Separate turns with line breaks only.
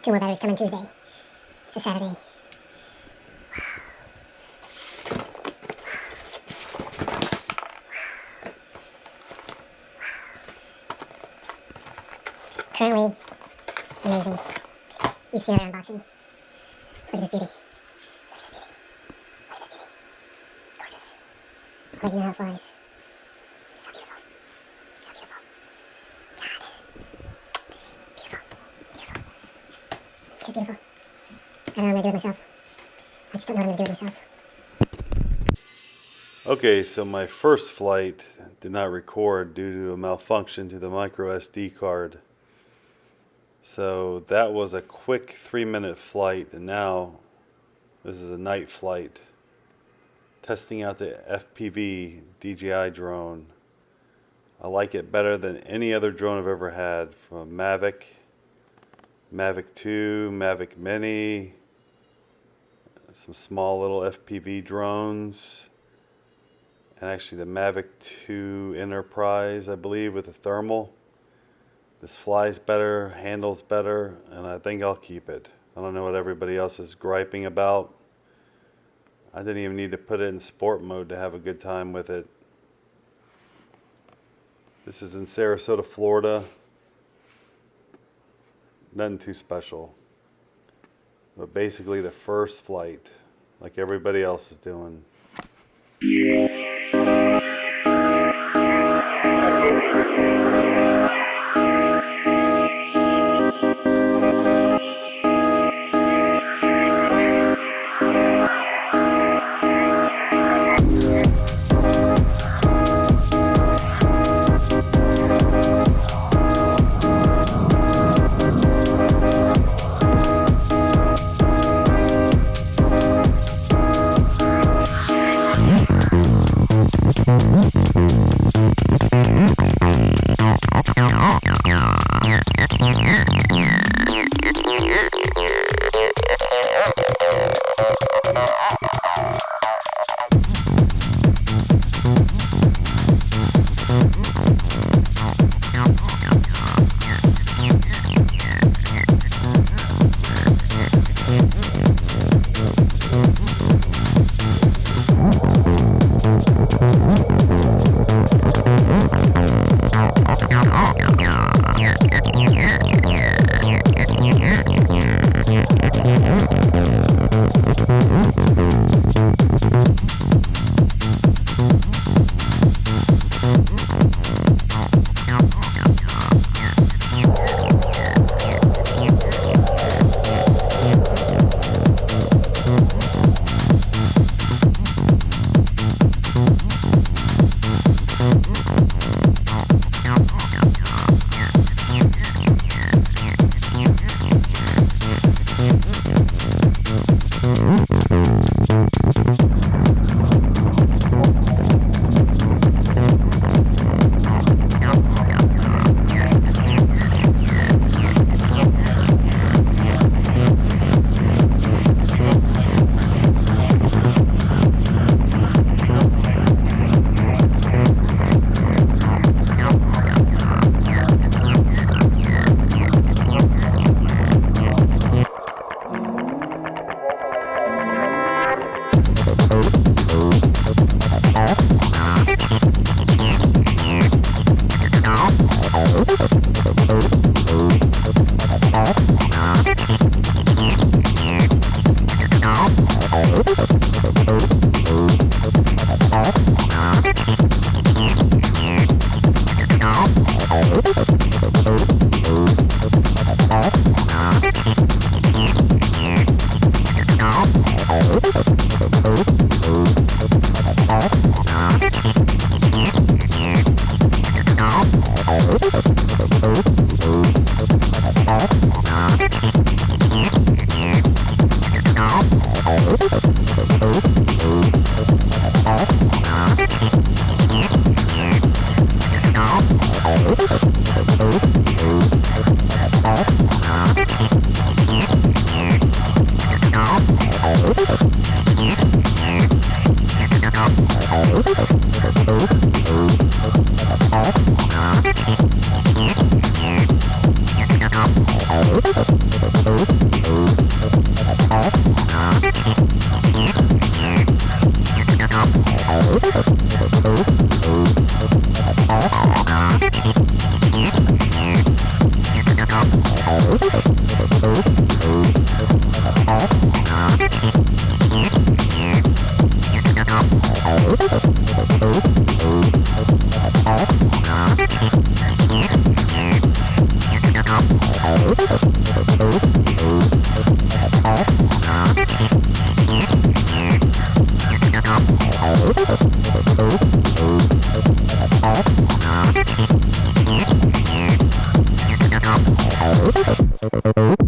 2 more batteries coming Tuesday. It's a Saturday. Currently, amazing. You've seen our unboxing. Look at this beauty. Look at this beauty. Look at this beauty. Gorgeous. I'll let you know how it flies. It's so beautiful. It's so beautiful. God. Beautiful. Beautiful. It's just beautiful. I don't know what I'm going to do with myself. I just don't know what I'm going to do with myself.
Okay, so my first flight did not record due to a malfunction to the micro SD card. So that was a quick 3-minute flight, and now this is a night flight testing out the FPV DJI drone. I like it better than any other drone I've ever had, from MAVIC, MAVIC 2, MAVIC Mini, some small little FPV drones, and actually the MAVIC 2 Enterprise, I believe, with a thermal. This flies better, handles better, and I think I'll keep it. I don't know what everybody else is griping about. I didn't even need to put it in sport mode to have a good time with it. This is in Sarasota, Florida. Nothing too special. But basically the first flight, like everybody else is doing.
Thank